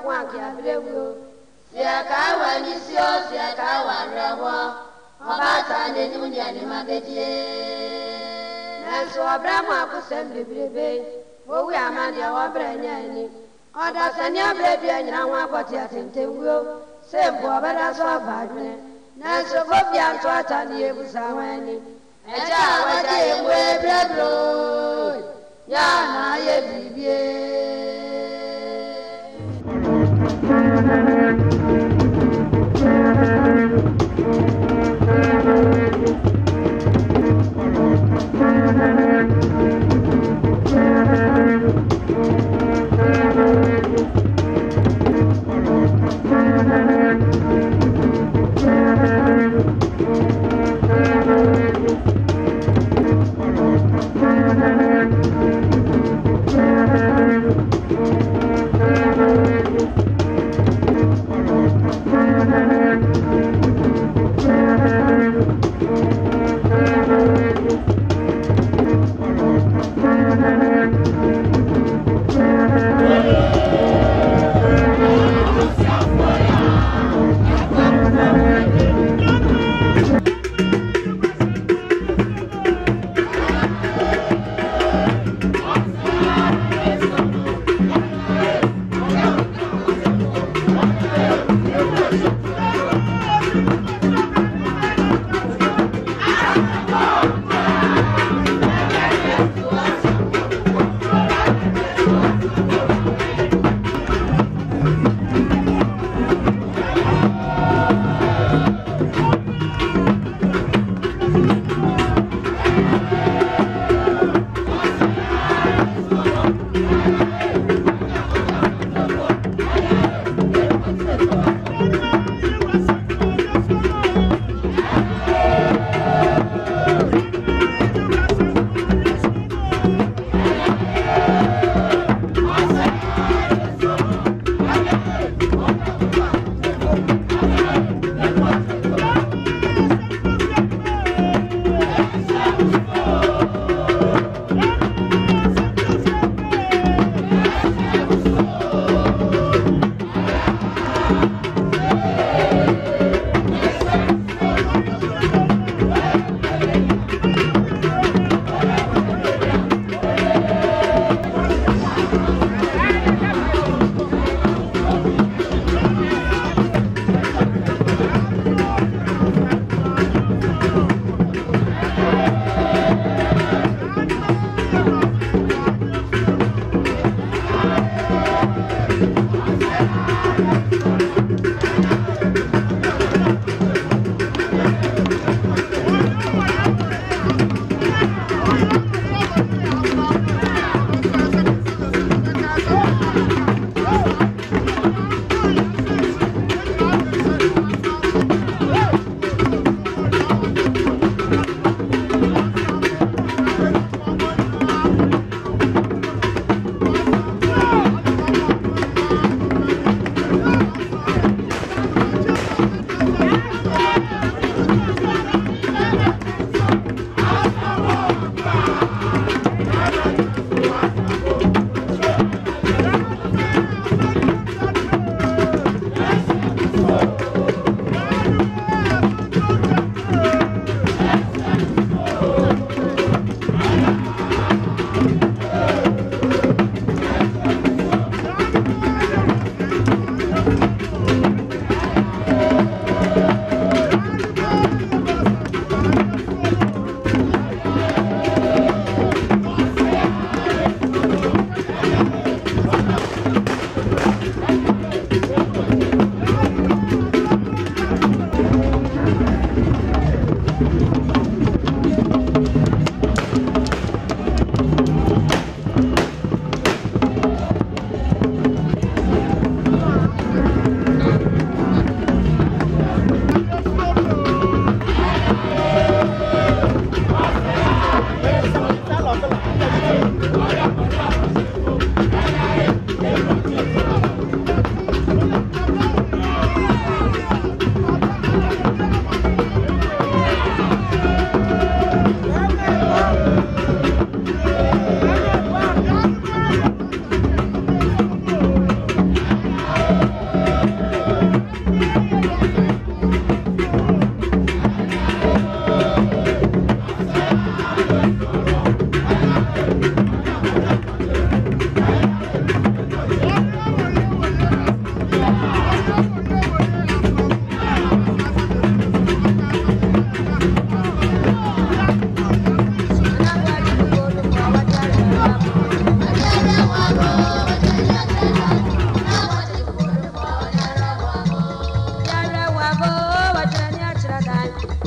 quank ya blew. Siakawa Nisio, Siakawa Rawa, Obata, and Union in Magadi. And so Abraham could send the baby. Oh, we are man, your Brany. Or that's a new baby, and I want what you think they will. Same for better so bad. Nanso Fobia to attend the Busawani. And I was a way, Brebro. Yana, ye,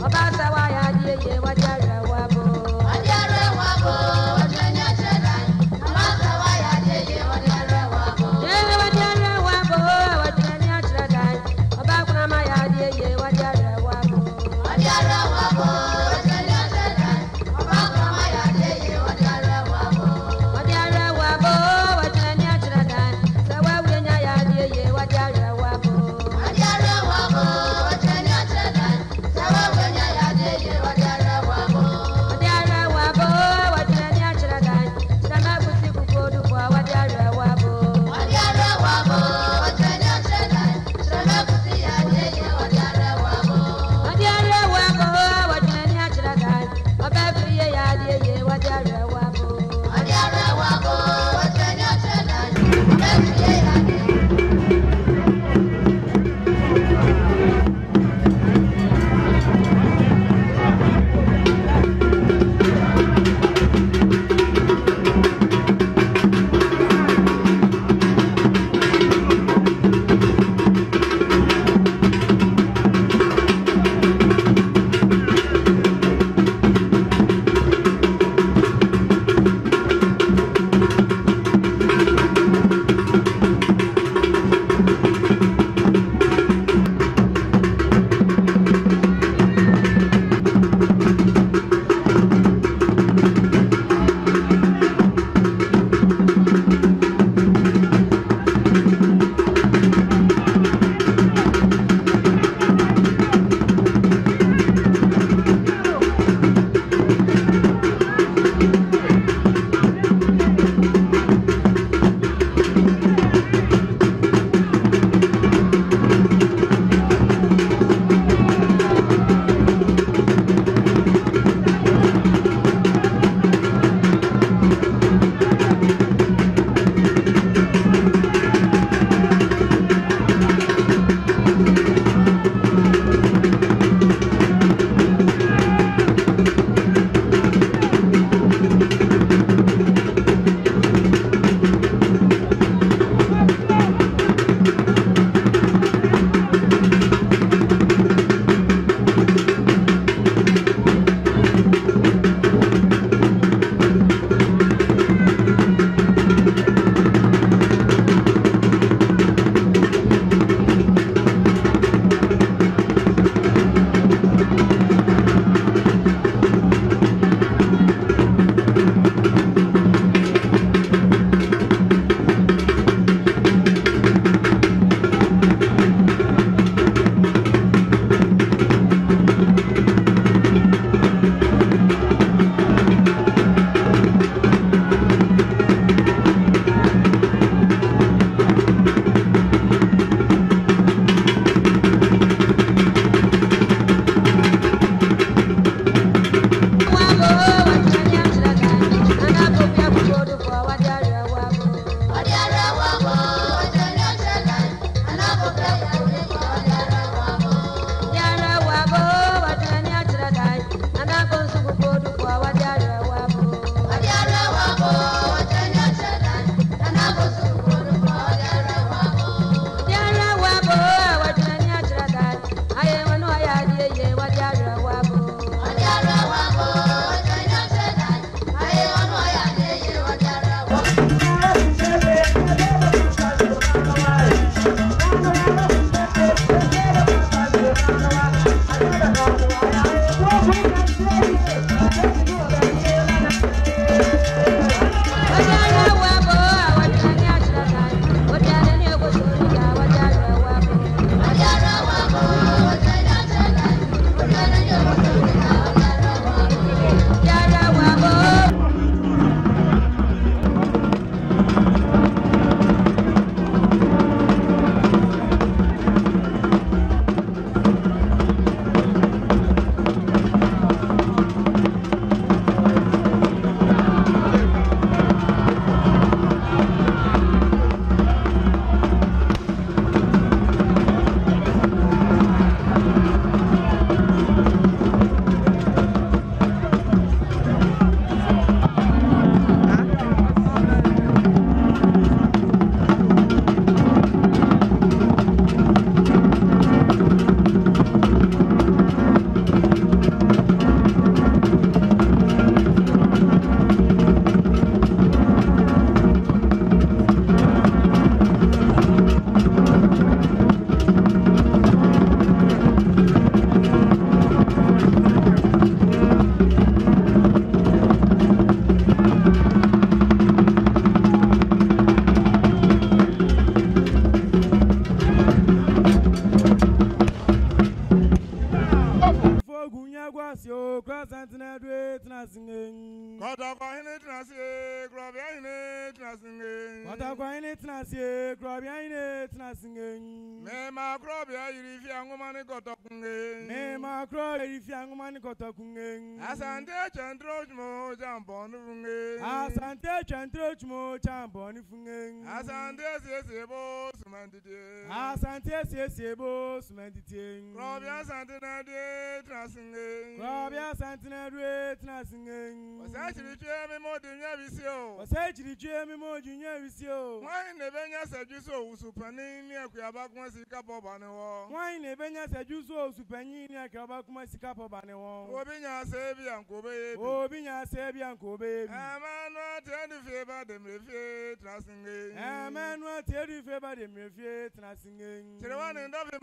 Obasa wa ya die ye wadiara wabo. Wadiara wabo, wajanya chedai. Obasa wa ya die ye wadiara wabo. Ye wadiara wabo, wajanya chedai. Obakuna ma ya die ye wadiara wabo. Wadiara wabo, wajanya chedai. Obakuna ma ya die ye wadiara wabo. Wadiara wabo, wajanya chedai. Sawa wenya ya die ye wadiara wabo. Wadiara wabo, wajanya chedai. Sawa wenya ya die ye wadiara wabo. Guasio, Cross Antena, Trasing. Kotokwane Trasi, Grobiane Trasing. Kotokwane Trasi, Grobiane Trasing. Mema Grobia, if young woman got talking. Mema Croy, if young man got talking. Asante and Trojmo, jump on the Funge. Asante and Trojmo, jump on the Funge. Asante, yes, boss, Mandity. Asante, yes, boss, Mediting. Grobia Santana de Trasing. Grobia Santana de Trasing. Was actually Jamie more than Yavisio. Was actually Jamie more than Yavisio. Why in the Venya said you so, Supanini, Akua, Sikapo Baneo. Why in the Venya said you so, Supanini, Akua, Sikapo Baneo. Obinya Savior and Kobe. Obinya Savior and Kobe. A man will tell the favor them refuse, trusting. A man will tell you favor them refuse, trusting. Children and Duffy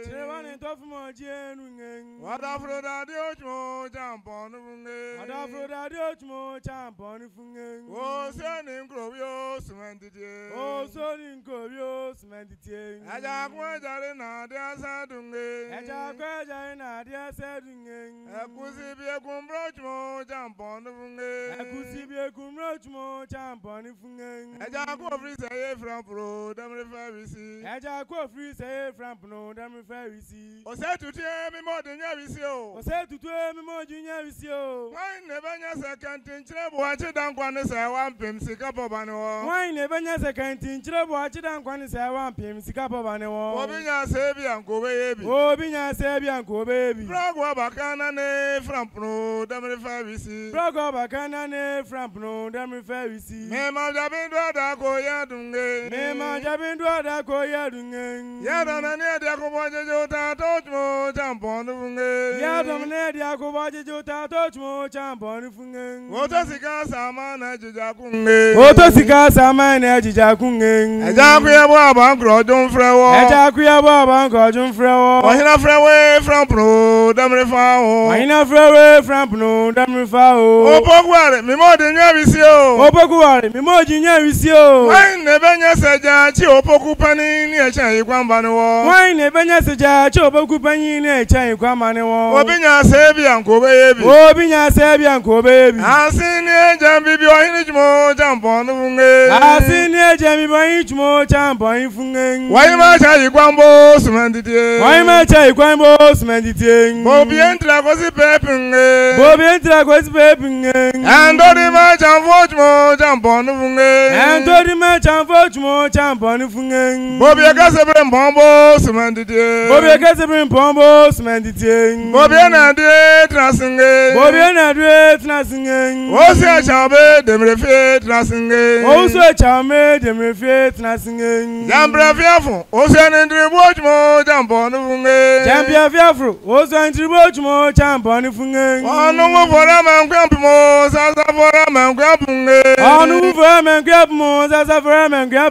Children and Duffy Mojen. What after that, you jump on the Funge. What after that, you jump on the Funge. Oh, sending Grovio, Cemented. Oh, sending Grovio, Cemented. I just want Jarina, dear Sadunge. I just want Jarina, dear Sadunge. I could see be a Gumbrochmo, jump on the Funge. I could see be a Gumbrochmo, jump on the Funge. I just go free say from Pro, damn referee. I just go free say from Pro, damn referee. O say to tell me more than Yavisio. O say to tell me more than Yavisio. Why never has a canteen trouble? Watch it down when it's a 1 pim, Sikapo Bano. Why never has a canteen trouble? Watch it down when it's a 1 pim, Sikapo Bano. Obinya Savior and go baby. Obinya Savior and go baby. Prago Bacana from Pro, damn referee. Prago Bacana from Pro, damn referee. Mema Jabin Dada go Yadunge. Mema Jabin Dada go Yadunge. Yadana near the Akubajo, Tochmo, jump on the Funge. Yadam near the Akubajo, Tochmo, jump on the Funge. What does it cast a man at Jakunge? What does it cast a man at Jakunge? A Jakuya Bob, Grodon Frewo. A Jakuya Bob, Grodon Frewo. I have away from Pro, damn refao. I have away from Pro, damn refao. Oh, Pogware, me more than Yavisio. Oh, Pogware, me more than Yavisio. Why never has a judge, Opoku Pani, near Chai Guambano. Why never has a judge, Opoku Pani, near Chai Guambano. Obinya Savior and go baby. Obinya Savior and go baby. I seen a jammy boy, more jump on the Funge. I seen a jammy boy, more jump on the Funge. Why much are you Guambo, Cemented? Why much are you Guambo, Cemented? Bobby and Tragosi Pepping. Bobby and Tragosi Pepping. And Dodi Match and Fortmo, jump on the Funge. And Dodi Match and Fortmo, jump on the Funge. Bobby a Casabrin Pombo, Cemented. Bobby a Casabrin Pombo, Cemented. Bobby and Ade, Trasing. Bobby and Ade, Trasing. Also a Chabe, them refit, Trasing. Also a Chabe, them refit, Trasing. Jambra Fiafo, also an entry watch more, jump on the Funge. Jambia Fiafo, also an entry watch more, jump on the Funge. Oh, no for a man, Grandpa, Sasa for a man, Grandpa. Oh, no for a man, Grandpa, Sasa for a man, Grandpa.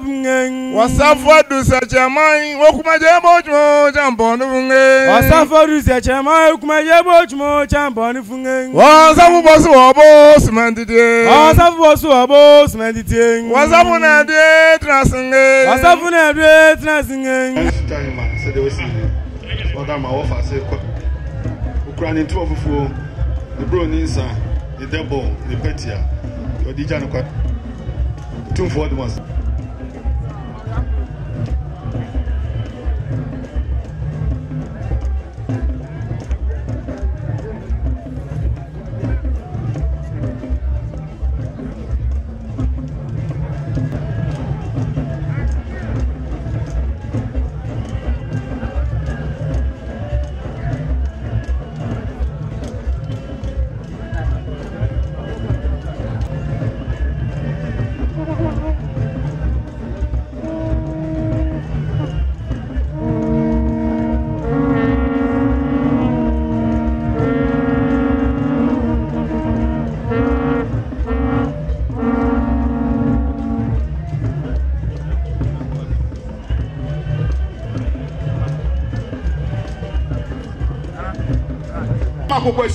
What's up for do such a mind? Walk my jam watch more, jump on the Funge. What's up for do such a mind? My jam watch more, jump on the Funge. What's up for so boss, Mandity? What's up for so boss, Mandity? What's up on a day, Trasing? What's up on a day, Trasing? Next time, I said, they will see me. What I'm offer, say, Ukrainian 12 for the Broninsa, the Devil, the Petia, or the Janaquat. 2 for the ones.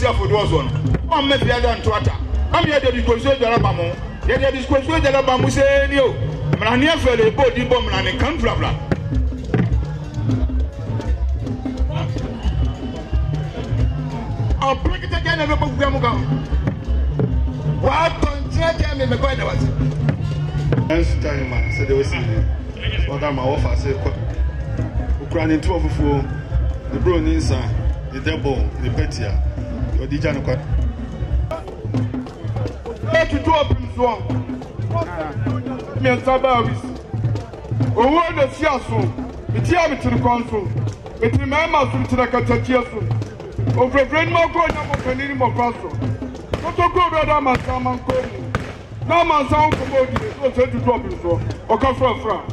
For those one, I'm maybe I don't twatter. I'm here to disclose the Alabama. Yet I disclose the Alabama say, you. I'm here for the body bomb and a country. Gamuga. What contract me going to was? Answer time, man. Said they were saying, what I'm offer, say, Ukrainian 12 for the brown inside, the devil, the petia, or the Janoka. Let you drop him so. Me and Sabaris. Oh, what the Siaso, the Tiamat to the council, the Timama to the Catachiasu, over a great more going up of an animal council. What a good other man, Saman Cody. No man sound commodity, so say to drop him so, or come from France.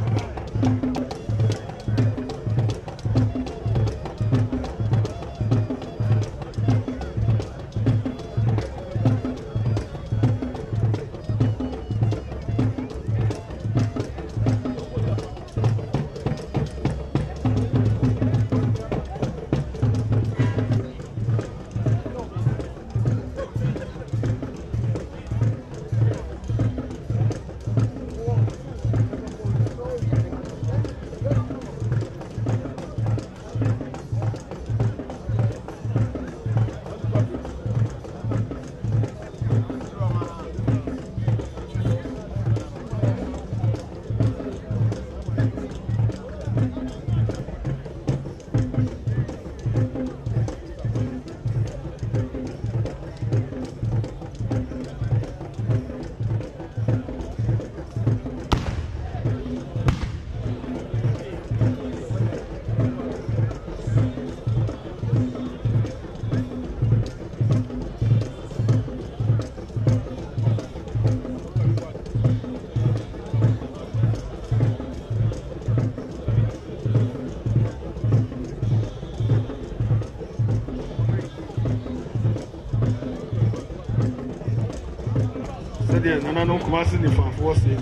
Nana no kumasi ni fan force ni.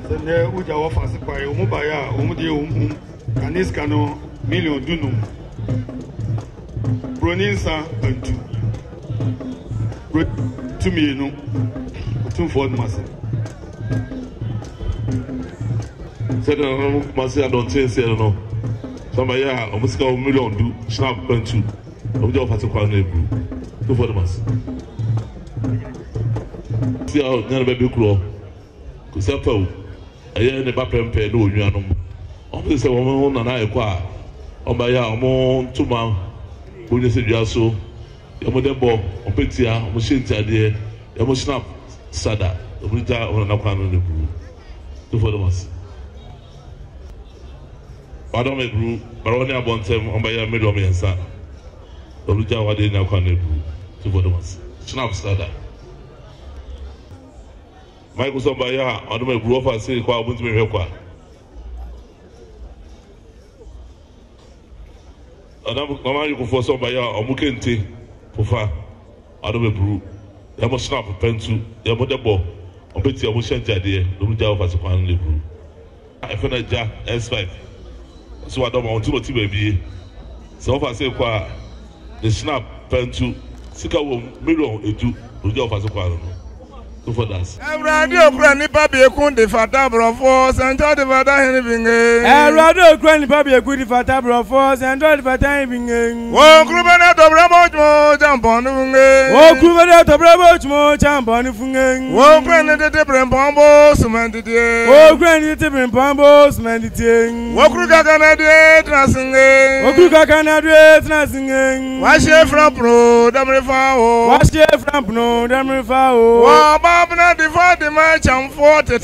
Sene uja wa fasi kwa yo mobaya omudi kanis kano million dunum. Broninsa antu. 2 million 2 for masi. Sene no kumasi adonte se no. Somebaya omusika million du snap antu. Omuja wa fasi kwa no ebru. 2 for masi. Nana baby kuro kusapo aye ne ba pempe no onuanom o se wo na na ekwa o ba ya o ntuma onye se duaso e mo debo o petia o shentiade e mo snap sada o brita o na kwa no ne bru to for the mas Adam e bru baroni abontem o ba ya me do me nsa o brita wa de na kwa no bru to for the mas snap sada Michael Sambaya, I don't know if you offer say, I want to be here. Mama, you go for Sambaya, or Mukente, Pofa, I don't know if you have a snap of pencil, you have a ball, or Betty, I will send you idea, the Ruja of Asapan Libru. I found a Jack S5. So I don't want to be. So if I say, the snap pencil, Sika will mirror it to Ruja of Asapan. For that. Radio Granny Papi Kundi Fata Brofos and Jody Fata Henning. Radio Granny Papi Kundi Fata Brofos and Jody Fata Henning. Oh, Grubana to Bramo, jump on the Oh, Grubana to Bramo, jump on the Fungen. Oh, Granny the different bombos, Mandity. Oh, Granny the different bombos, Mandity. Oh, Krukakanade, Trassing. Oh, Krukakanade, Trassing. Wash your from Pro, Damrifao. Wash your from Pro, Damrifao. Babna divide the match and 40,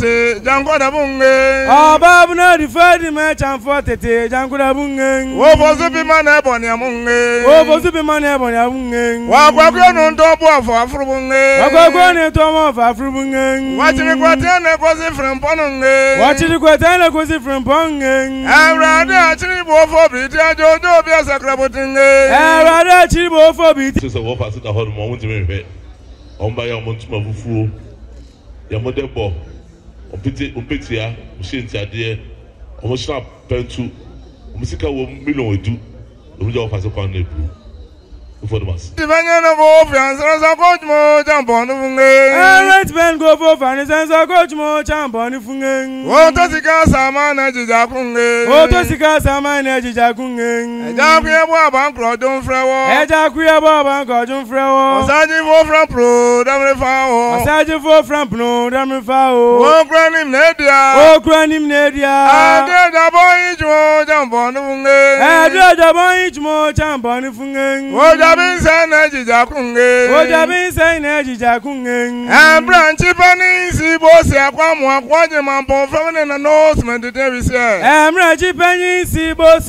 Jangoda Bunge. Oh, Babna divide the match and 40, Jangoda Bunge. Oh, was the man upon Yamunge. Oh, was the man upon Yamunge. What we're going to do for Afrubunge. What we're going to do for Afrubunge. Watching the Guatana was from Ponunge. Watching the Guatana was from Ponge. I rather actually go for Brita Jojo be a sacrabuting. I rather actually go for Brita. This is a wolf at the whole moment to me. On by a month of fool. Yamodebo, Umpetia, Mushintia dear, almost snap pen to Musika will million do, the Ruja of Asapan Nebru. For the mass. The Vanyana go France, coach mo, jump on the funge. Let's ben go for finance and coach mo, champ on the funge. What does the gas amana Jakunge? What does the gas amana Jakunge? Jakuya bankrupt, don't frewo. Jakuya Bank, John Frewo. Saji for from pro, damn foul. Saji for from Pro, damn foul. Oh, granny media. Oh, granny media. I did a boy, jump on the funge. I did a boy, more champ on the funge. What have been saying, Jakunge? What have been saying, Jakunge? And branch Penny, see, boss, Aquam, watching my bone from an announcement to Davis here. I'm Raji Penny, see, boss.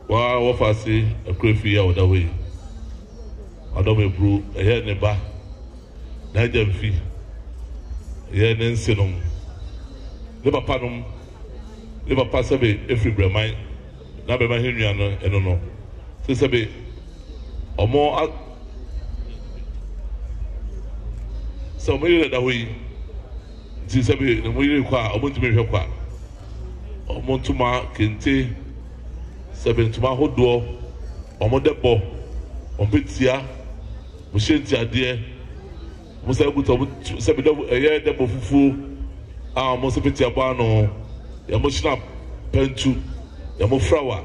Wow, what I say, a crayfish out the way. I don't know, brew, a hair neighbor. Nigel fee. Yeah, Nancy. Never pardon. Never pass away every brand. Now, by my Henry, I don't know. Since a bit or more. So, maybe that way. Since a bit, and we require a want to make her quack. Or Montuma, Kente. 7 to my whole door, or more depot, on Pitia, Mushentia dear, Musa 7 a year depot full, Mosapitia Bano, Yamushnap, Pentu, Yamufrawa,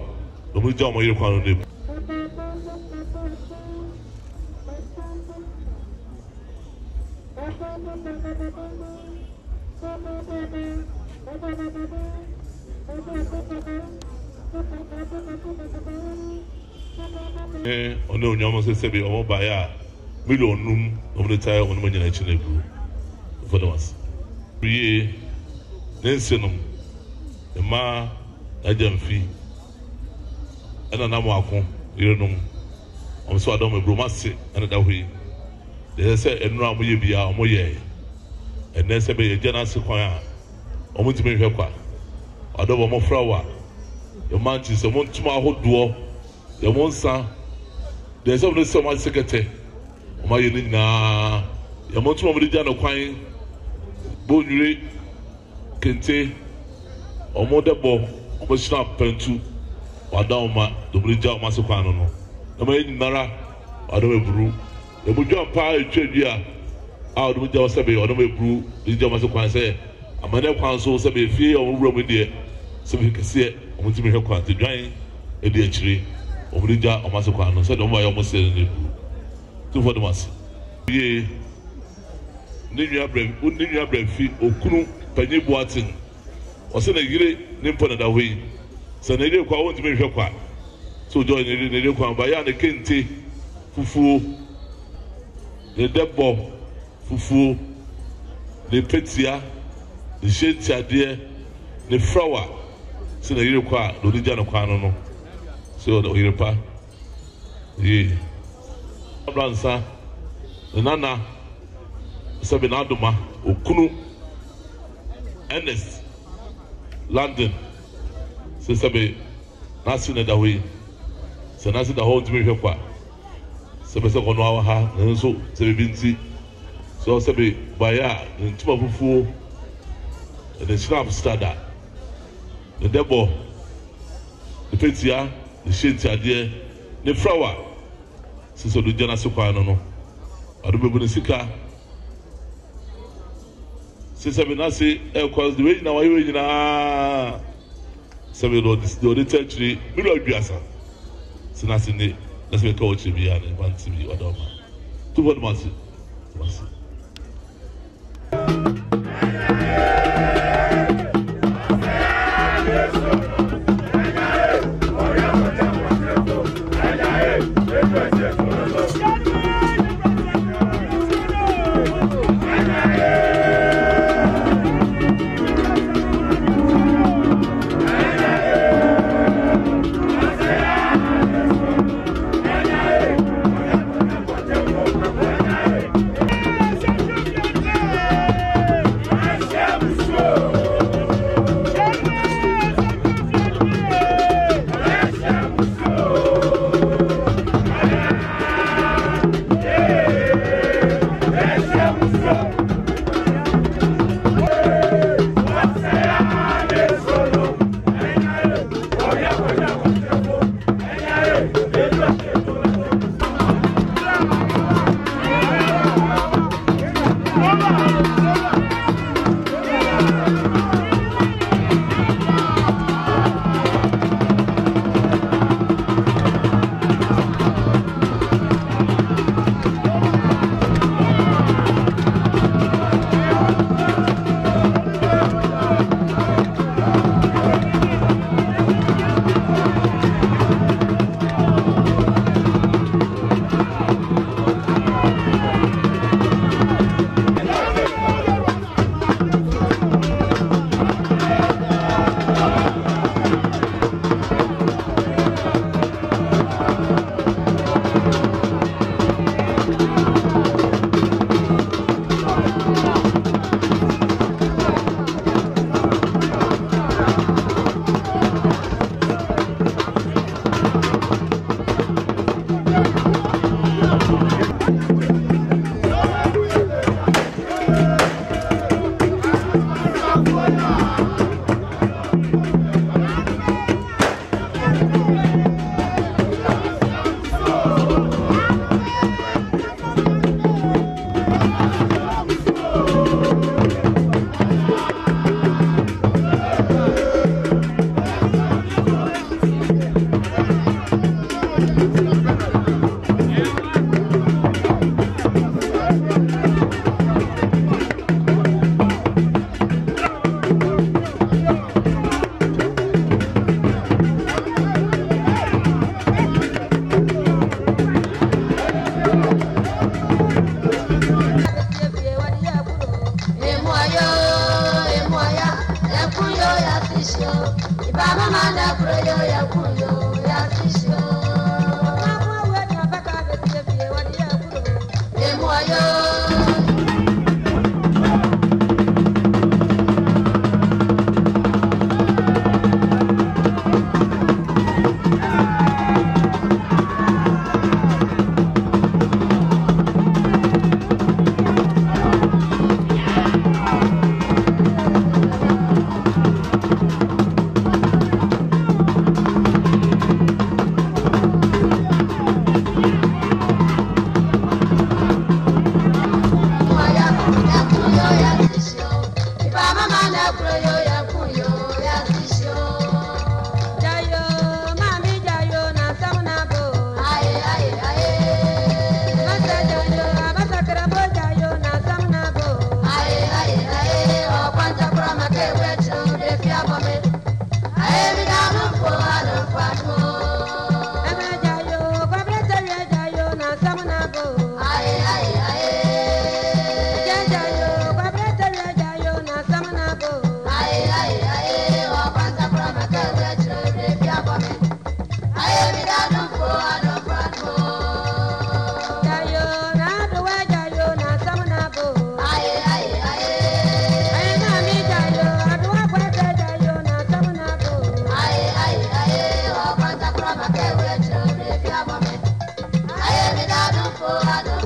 the Mujam, you can't name. On the almost said, "Oh, by a million of the tire on when you're for the ones. We Nensenum, the ma, a jam fee, and an amako, you know. I'm so I don't know, Bromasi, and that way. They say, and now we be our moye, and then say, a general sequoia, or want to make her quack. I don't want more flower. Your man is a one to my whole door, your one son. There's only so much secretary. My Yelina, your month of the Jano Quine, Bonry, Kente, or more debo, or snap pentu, or down my the bridge out Massacano. The main Nara, I don't brew. The Bujan Pie trade here out with your Sabi, or no brew, the Jamasquan say, a man of council Sabi fear or room with dear, so we can see it, or want to make her quite to drying a dear tree. Obrija Omasukano said, "Oh, my almost said, 2 for the mass." Ye Ninya Bremfi, Okunu, Penny Boatin, or send a gray nimpon that way. So they didn't want to make her quack. So join the radio by the Kente, Fufu, the Debo, Fufu, the Petia, the Shentia dear, the Flower, send a gray quack, Lodijan Quano. So the Europa, ye Abransa, the Nana, Sabinaduma, Okunu, Ernest, London, Sabe, Nasin at the way, Sanasi the whole to me, Hapa, Sabasa on our ha, and so Sabinci, so Sabe, Baya, and Tumafu, and the Snap Stada, the Debo, the Petia. The shades are dear, the flower. Since the Jana Sukano, I don't remember the Sika. Since I've been asking, because the way now I will na Samuel, the territory, Milo Biasa. Sinasini, let's make a watch me and one to me or dog. 2 for the months. Akua